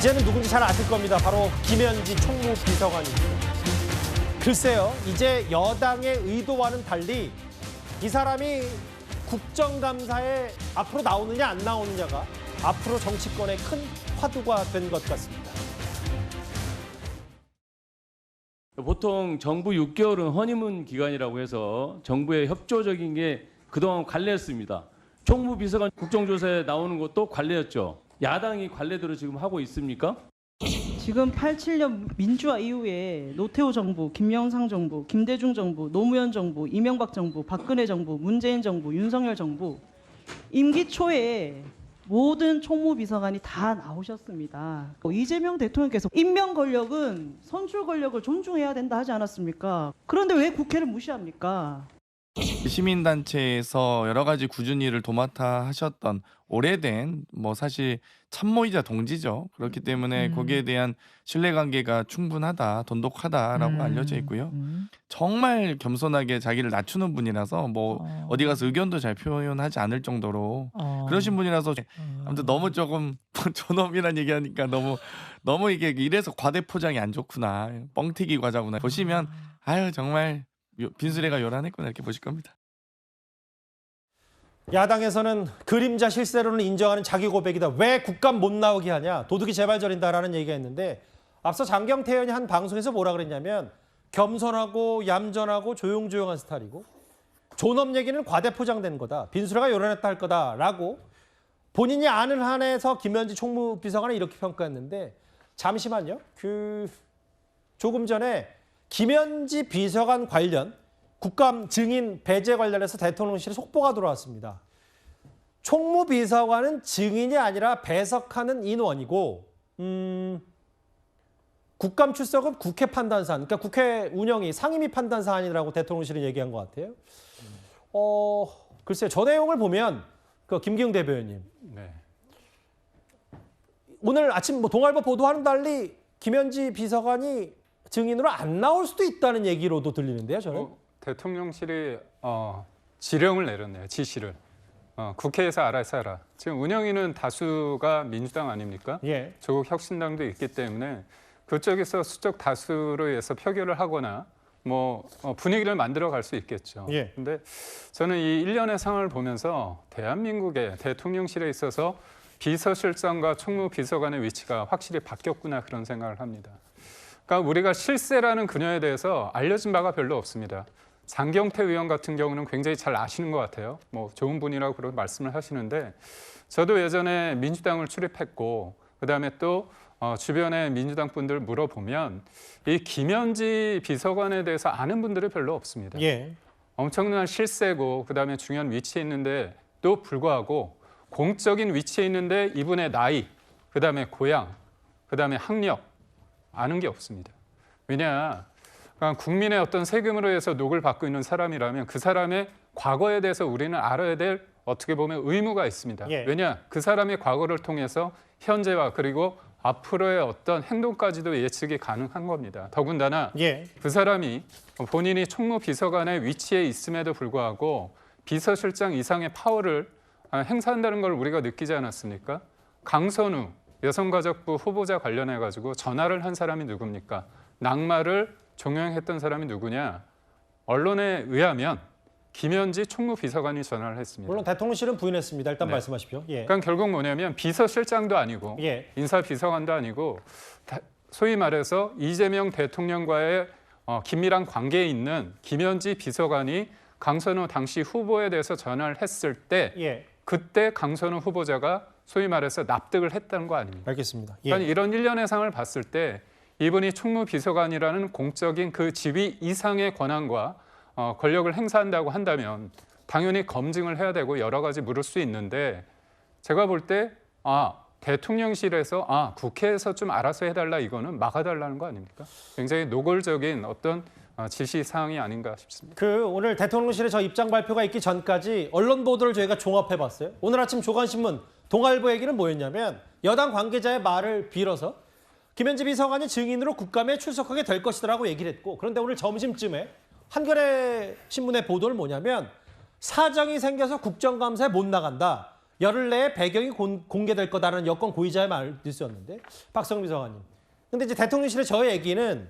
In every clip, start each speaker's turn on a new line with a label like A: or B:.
A: 이제는 누군지 잘 아실 겁니다. 바로 김현지 총무비서관입니다. 글쎄요, 이제 여당의 의도와는 달리 이 사람이 국정감사에 앞으로 나오느냐 안 나오느냐가 앞으로 정치권의 큰 화두가 된 것 같습니다.
B: 보통 정부 6개월은 허니문 기간이라고 해서 정부의 협조적인 게 그동안 관례였습니다. 총무비서관 국정조사에 나오는 것도 관례였죠. 야당이 관례대로 지금 하고 있습니까?
C: 지금 87년 민주화 이후에 노태우 정부, 김영삼 정부, 김대중 정부, 노무현 정부, 이명박 정부, 박근혜 정부, 문재인 정부, 윤석열 정부 임기 초에 모든 총무비서관이 다 나오셨습니다. 이재명 대통령께서 임명 권력은 선출 권력을 존중해야 된다 하지 않았습니까? 그런데 왜 국회를 무시합니까?
D: 시민단체에서 여러 가지 꾸준히 일을 도맡아 하셨던 오래된 사실 참모이자 동지죠. 그렇기 때문에 거기에 대한 신뢰관계가 충분하다, 돈독하다라고 알려져 있고요. 정말 겸손하게 자기를 낮추는 분이라서 어디 가서 의견도 잘 표현하지 않을 정도로 그러신 분이라서 아무튼 너무 조금 존엄이란 얘기하니까 너무 이게 이래서 과대 포장이 안 좋구나, 뻥튀기 과자구나 보시면 아유 정말 빈수레가 요란했구나 이렇게 보실 겁니다.
A: 야당에서는 그림자 실세로는 인정하는 자기 고백이다. 왜 국감 못 나오게 하냐. 도둑이 제발 저린다라는 얘기가 있는데 앞서 장경태 의원이 한 방송에서 뭐라 그랬냐면 겸손하고 얌전하고 조용조용한 스타일이고 존엄 얘기는 과대 포장된 거다. 빈수레가 요란했다 할 거다라고 본인이 아는 한에서 김현지 총무비서관을 이렇게 평가했는데 잠시만요. 조금 전에 김현지 비서관 관련 국감 증인 배제 관련해서 대통령실에 속보가 들어왔습니다. 총무비서관은 증인이 아니라 배석하는 인원이고 국감 출석은 국회 판단사안, 그러니까 국회 운영이 상임위 판단사안이라고 대통령실은 얘기한 것 같아요. 글쎄요. 저 내용을 보면 김기웅 대변인님.
E: 네.
A: 오늘 아침 동아일보 보도와는 달리 김현지 비서관이 증인으로 안 나올 수도 있다는 얘기로도 들리는데요, 저는.
E: 대통령실이 지령을 내렸네요, 지시를. 국회에서 알아서 하라. 지금 운영위는 다수가 민주당 아닙니까?
A: 예.
E: 조국 혁신당도 있기 때문에 그쪽에서 수적 다수로 해서 표결을 하거나 분위기를 만들어 갈 수 있겠죠.
A: 예.
E: 근데 저는 이 일련의 상황을 보면서 대한민국의 대통령실에 있어서 비서실장과 총무비서관의 위치가 확실히 바뀌었구나 그런 생각을 합니다. 그러니까 우리가 실세라는 그녀에 대해서 알려진 바가 별로 없습니다. 장경태 의원 같은 경우는 굉장히 잘 아시는 것 같아요. 좋은 분이라고 그렇게 말씀을 하시는데 저도 예전에 민주당을 출입했고 그다음에 또 주변의 민주당 분들 물어보면 이 김현지 비서관에 대해서 아는 분들이 별로 없습니다.
A: 예.
E: 엄청난 실세고 그다음에 중요한 위치에 있는데 또 불구하고 공적인 위치에 있는데 이분의 나이, 그다음에 고향, 그다음에 학력 아는 게 없습니다. 왜냐? 그러니까 국민의 어떤 세금으로 해서 녹을 받고 있는 사람이라면 그 사람의 과거에 대해서 우리는 알아야 될 어떻게 보면 의무가 있습니다.
A: 예.
E: 왜냐? 그 사람의 과거를 통해서 현재와 그리고 앞으로의 어떤 행동까지도 예측이 가능한 겁니다. 더군다나
A: 예.
E: 그 사람이 본인이 총무비서관의 위치에 있음에도 불구하고 비서실장 이상의 파워를 행사한다는 걸 우리가 느끼지 않았습니까? 강선우 여성가족부 후보자 관련해가지고 전화를 한 사람이 누굽니까? 낙마를 종용했던 사람이 누구냐? 언론에 의하면 김현지 총무비서관이 전화를 했습니다.
A: 물론 대통령실은 부인했습니다. 일단
E: 네.
A: 말씀하십시오. 예.
E: 그러니까 결국 뭐냐면 비서실장도 아니고
A: 예.
E: 인사비서관도 아니고 소위 말해서 이재명 대통령과의 긴밀한 관계에 있는 김현지 비서관이 강선우 당시 후보에 대해서 전화를 했을 때
A: 예.
E: 그때 강선우 후보자가 소위 말해서 납득을 했다는 거 아닙니까?
A: 알겠습니다. 예.
E: 그러니까 이런 일련의 상을 봤을 때 이분이 총무비서관이라는 공적인 그 지위 이상의 권한과 권력을 행사한다고 한다면 당연히 검증을 해야 되고 여러 가지 물을 수 있는데 제가 볼 때 대통령실에서 국회에서 좀 알아서 해달라 이거는 막아달라는 거 아닙니까? 굉장히 노골적인 어떤 지시사항이 아닌가 싶습니다.
A: 오늘 대통령실의 저 입장 발표가 있기 전까지 언론 보도를 저희가 종합해봤어요. 오늘 아침 조간신문 동아일보 얘기는 뭐였냐면 여당 관계자의 말을 빌어서 김현지 비서관이 증인으로 국감에 출석하게 될 것이라고 얘기를 했고 그런데 오늘 점심쯤에 한겨레 신문의 보도는 뭐냐면 사정이 생겨서 국정감사에 못 나간다. 열흘 내에 배경이 공개될 거다라는 여권 고위자의 말 뉴스였는데 박성미 비서관님. 근데 이제 대통령실의 저 얘기는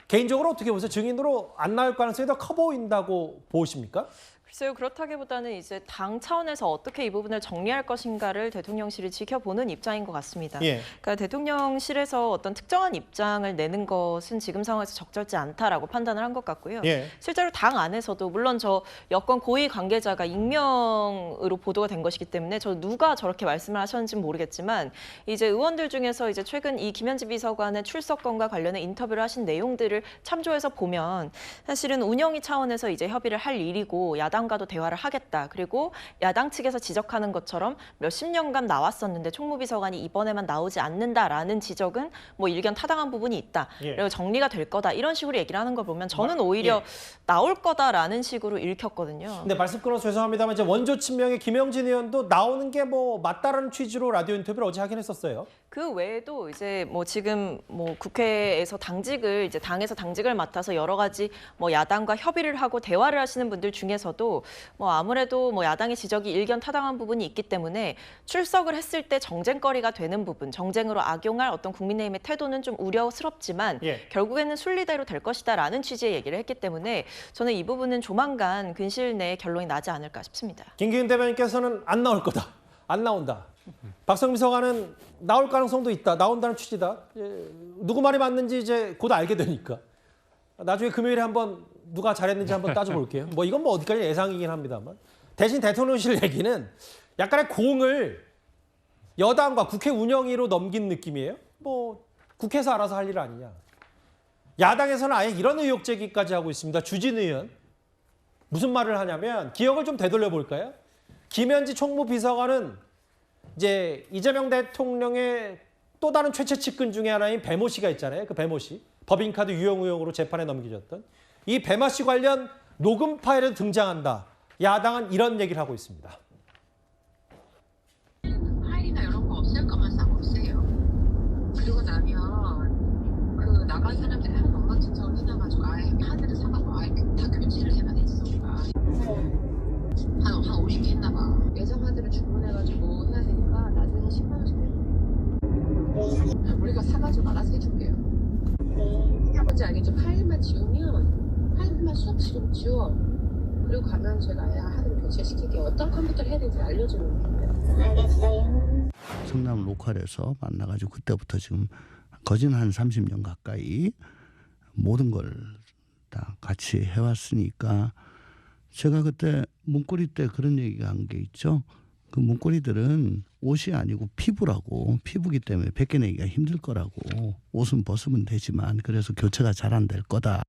A: 개인적으로 어떻게 보세요? 증인으로 안 나올 가능성이 더 커 보인다고 보십니까?
F: 글쎄요, 그렇다기보다는 이제 당 차원에서 어떻게 이 부분을 정리할 것인가를 대통령실이 지켜보는 입장인 것 같습니다.
A: 예.
F: 그러니까 대통령실에서 어떤 특정한 입장을 내는 것은 지금 상황에서 적절치 않다라고 판단을 한 것 같고요.
A: 예.
F: 실제로 당 안에서도 물론 저 여권 고위 관계자가 익명으로 보도가 된 것이기 때문에 저 누가 저렇게 말씀을 하셨는지는 모르겠지만 이제 의원들 중에서 이제 최근 이 김현지 비서관의 출석건과 관련해 인터뷰를 하신 내용들을 참조해서 보면 사실은 운영위 차원에서 이제 협의를 할 일이고 야당과도 대화를 하겠다. 그리고 야당 측에서 지적하는 것처럼 몇십 년간 나왔었는데 총무비서관이 이번에만 나오지 않는다라는 지적은 뭐 일견 타당한 부분이 있다.
A: 예.
F: 그리고 정리가 될 거다. 이런 식으로 얘기를 하는 걸 보면 저는 오히려 나올 거다라는 식으로 읽혔거든요.
A: 근데 말씀 끊어서 죄송합니다만 이제 원조 친명의 김영진 의원도 나오는 게 뭐 맞다라는 취지로 라디오 인터뷰를 어제 하긴 했었어요.
F: 그 외에도 이제 뭐 지금 뭐 국회에서 당직을 이제 당에서 당직을 맡아서 여러 가지 뭐 야당과 협의를 하고 대화를 하시는 분들 중에서도 뭐 아무래도 뭐 야당의 지적이 일견 타당한 부분이 있기 때문에 출석을 했을 때 정쟁거리가 되는 부분, 정쟁으로 악용할 어떤 국민의힘의 태도는 좀 우려스럽지만
A: 예.
F: 결국에는 순리대로 될 것이다라는 취지의 얘기를 했기 때문에 저는 이 부분은 조만간 근시일 내에 결론이 나지 않을까 싶습니다.
A: 김기현 대변인께서는 안 나올 거다. 안 나온다. 박성미 비서관은 나올 가능성도 있다. 나온다는 취지다. 누구 말이 맞는지 이제 곧 알게 되니까. 나중에 금요일에 한번 누가 잘했는지 한번 따져볼게요. 뭐 이건 뭐 어디까지 예상이긴 합니다만. 대신 대통령실 얘기는 약간의 공을 여당과 국회 운영위로 넘긴 느낌이에요. 뭐 국회에서 알아서 할 일 아니냐. 야당에서는 아예 이런 의혹 제기까지 하고 있습니다. 주진 의원. 무슨 말을 하냐면 기억을 좀 되돌려 볼까요? 김현지 총무비서관은 이제 이재명 대통령의 또 다른 최체 측근 중에 하나인 배모 씨가 있잖아요. 그 배모 씨. 법인카드 유용 의혹으로 재판에 넘겨졌던. 이 배모 씨 관련 녹음 파일에 등장한다. 야당은 이런 얘기를 하고 있습니다.
G: 파일이나 이런 거 없앨 거면 싹 없애요. 그리고 나면 그 나간 사람들이 한 엉망진 정리나가지고 아예 하늘을 사가지고 아예 다 교체를 해만 했어. 한 50개 했나 봐. 예정카드를 주문해가지고 해야 되니까 나중에 한 10만 원씩 내요. 우리가 사가지고 알아서 해줄게요. 뭔지 알겠죠? 파일만 지우면 파일만 수없이 좀 지워. 그리고 가면 제가 하드를 교체시킬게요. 어떤 컴퓨터를 해야 되는지 알려주는 거예요. 알겠어요.
H: 성남 로컬에서 만나가지고 그때부터 지금 거진 한 30년 가까이 모든 걸 다 같이 해왔으니까 제가 그때 문고리 때 그런 얘기가 한 게 있죠. 그 문고리들은 옷이 아니고 피부라고, 피부기 때문에 벗겨내기가 힘들 거라고. 옷은 벗으면 되지만 그래서 교체가 잘 안 될 거다.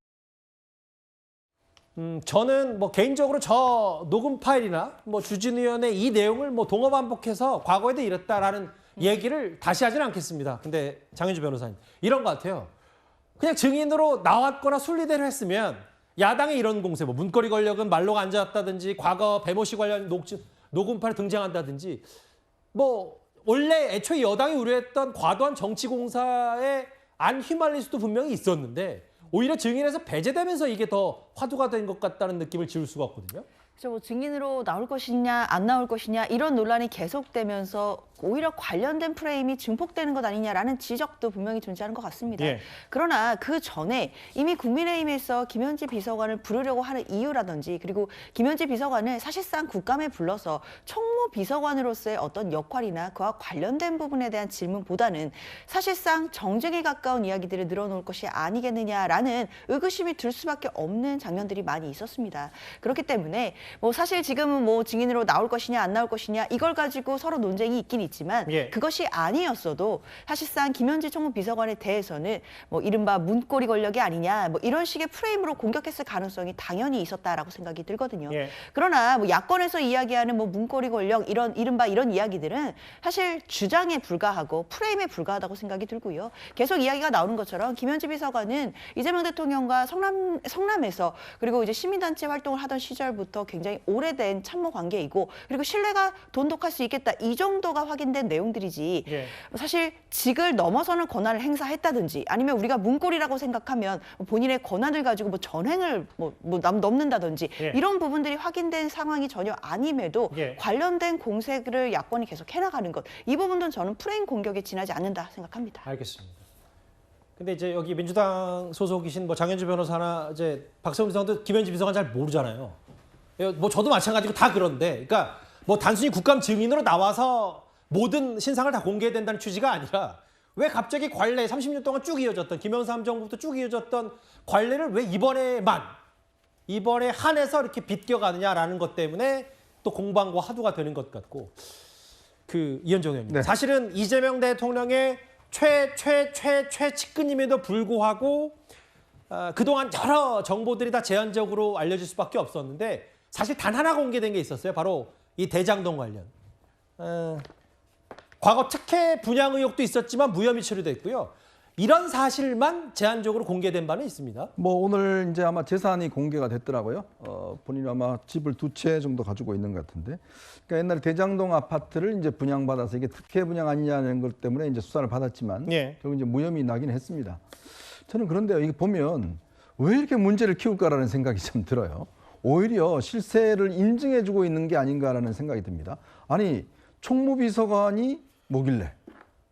A: 저는 뭐 개인적으로 저 녹음 파일이나 뭐 주진 의원의 이 내용을 뭐 동어 반복해서 과거에도 이랬다라는 얘기를 다시 하진 않겠습니다. 근데 장윤주 변호사님 이런 것 같아요. 그냥 증인으로 나왔거나 순리대로 했으면 야당의 이런 공세, 뭐 문거리 권력은 말로가 앉았다든지 과거 배모 씨 관련 녹음 파일 등장한다든지 뭐 원래 애초에 여당이 우려했던 과도한 정치 공사에 안 휘말릴 수도 분명히 있었는데 오히려 증인에서 배제되면서 이게 더 화두가 된 것 같다는 느낌을 지울 수가 없거든요.
I: 그렇죠. 뭐 증인으로 나올 것이냐 안 나올 것이냐 이런 논란이 계속되면서 오히려 관련된 프레임이 증폭되는 것 아니냐라는 지적도 분명히 존재하는 것 같습니다.
A: 예.
I: 그러나 그 전에 이미 국민의힘에서 김현지 비서관을 부르려고 하는 이유라든지 그리고 김현지 비서관을 사실상 국감에 불러서 총무비서관으로서의 어떤 역할이나 그와 관련된 부분에 대한 질문보다는 사실상 정쟁에 가까운 이야기들을 늘어놓을 것이 아니겠느냐라는 의구심이 들 수밖에 없는 장면들이 많이 있었습니다. 그렇기 때문에 뭐 사실 지금은 뭐 증인으로 나올 것이냐 안 나올 것이냐 이걸 가지고 서로 논쟁이 있긴 있지만
A: 예.
I: 그것이 아니었어도 사실상 김현지 총무비서관에 대해서는 뭐 이른바 문고리 권력이 아니냐 뭐 이런 식의 프레임으로 공격했을 가능성이 당연히 있었다라고 생각이 들거든요.
A: 예.
I: 그러나 뭐 야권에서 이야기하는 뭐 문고리 권력 이른바 이런 이야기들은 사실 주장에 불과하고 프레임에 불과하다고 생각이 들고요. 계속 이야기가 나오는 것처럼 김현지 비서관은 이재명 대통령과 성남에서 그리고 이제 시민단체 활동을 하던 시절부터 굉장히 굉장히 오래된 참모 관계이고 그리고 신뢰가 돈독할 수 있겠다 이 정도가 확인된 내용들이지
A: 예.
I: 사실 직을 넘어서는 권한을 행사했다든지 아니면 우리가 문고리라고 생각하면 본인의 권한을 가지고 뭐 전횡을 넘는다든지
A: 예.
I: 이런 부분들이 확인된 상황이 전혀 아님에도
A: 예.
I: 관련된 공세를 야권이 계속 해나가는 것 이 부분은 저는 프레임 공격에 지나지 않는다 생각합니다.
A: 알겠습니다. 근데 이제 여기 민주당 소속이신 뭐 장현주 변호사나 이제 박세훈 비서관도 김현지 비서관 잘 모르잖아요. 뭐 저도 마찬가지고 다 그런데, 그러니까 뭐 단순히 국감 증인으로 나와서 모든 신상을 다 공개된다는 취지가 아니라 왜 갑자기 관례 30년 동안 쭉 이어졌던 김영삼 정부부터 쭉 이어졌던 관례를 왜 이번에 한해서 이렇게 비껴가느냐라는 것 때문에 또 공방과 화두가 되는 것 같고 이현정 의원님
J: 네.
A: 사실은 이재명 대통령의 최측근임에도 불구하고 그동안 여러 정보들이 다 제한적으로 알려질 수밖에 없었는데 사실 단 하나 공개된 게 있었어요. 바로 이 대장동 관련. 과거 특혜 분양 의혹도 있었지만 무혐의 처리됐고요. 이런 사실만 제한적으로 공개된 바는 있습니다.
J: 뭐 오늘 이제 아마 재산이 공개가 됐더라고요. 본인이 아마 집을 2채 정도 가지고 있는 것 같은데. 그러니까 옛날에 대장동 아파트를 이제 분양받아서 이게 특혜 분양 아니냐는 것 때문에 이제 수사를 받았지만
A: 예.
J: 결국 이제 무혐의 나긴 했습니다. 저는 그런데요. 이게 보면 왜 이렇게 문제를 키울까라는 생각이 좀 들어요. 오히려 실세를 인증해주고 있는 게 아닌가라는 생각이 듭니다. 아니 총무비서관이 뭐길래?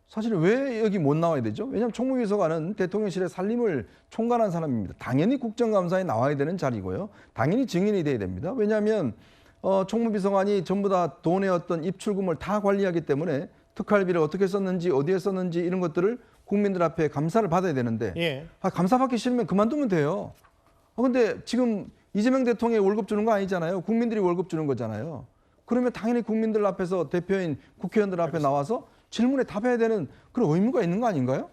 J: 사실 왜 여기 못 나와야 되죠? 왜냐하면 총무비서관은 대통령실의 살림을 총괄한 사람입니다. 당연히 국정감사에 나와야 되는 자리고요. 당연히 증인이 돼야 됩니다. 왜냐하면 총무비서관이 전부 다 돈의 어떤 입출금을 다 관리하기 때문에 특활비를 어떻게 썼는지 어디에 썼는지 이런 것들을 국민들 앞에 감사를 받아야 되는데
A: 예.
J: 감사받기 싫으면 그만두면 돼요. 근데 지금 이재명 대통령이 월급 주는 거 아니잖아요. 국민들이 월급 주는 거잖아요. 그러면 당연히 국민들 앞에서 대표인 국회의원들 앞에 나와서 질문에 답해야 되는 그런 의무가 있는 거 아닌가요?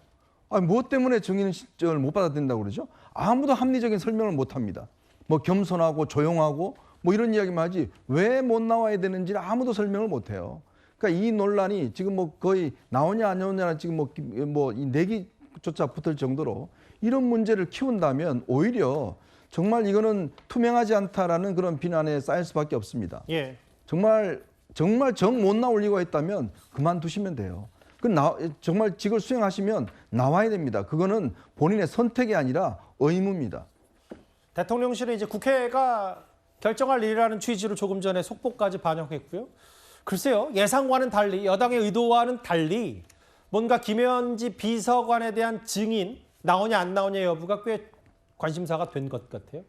J: 무엇 때문에 증인 신청을 못 받아들인다고 그러죠? 아무도 합리적인 설명을 못 합니다. 뭐 겸손하고 조용하고 뭐 이런 이야기만 하지 왜 못 나와야 되는지를 아무도 설명을 못 해요. 그러니까 이 논란이 지금 뭐 거의 나오냐 안 나오냐 지금 뭐 이 내기조차 붙을 정도로 이런 문제를 키운다면 오히려 정말 이거는 투명하지 않다라는 그런 비난에 쌓일 수밖에 없습니다.
A: 예.
J: 정말 정 못 나올 이유가 있다면 그만두시면 돼요. 정말 직을 수행하시면 나와야 됩니다. 그거는 본인의 선택이 아니라 의무입니다.
A: 대통령실은 이제 국회가 결정할 일이라는 취지로 조금 전에 속보까지 반영했고요. 글쎄요, 예상과는 달리 여당의 의도와는 달리 뭔가 김현지 비서관에 대한 증인 나오냐 안 나오냐 여부가 꽤 관심사가 된 것 같아요.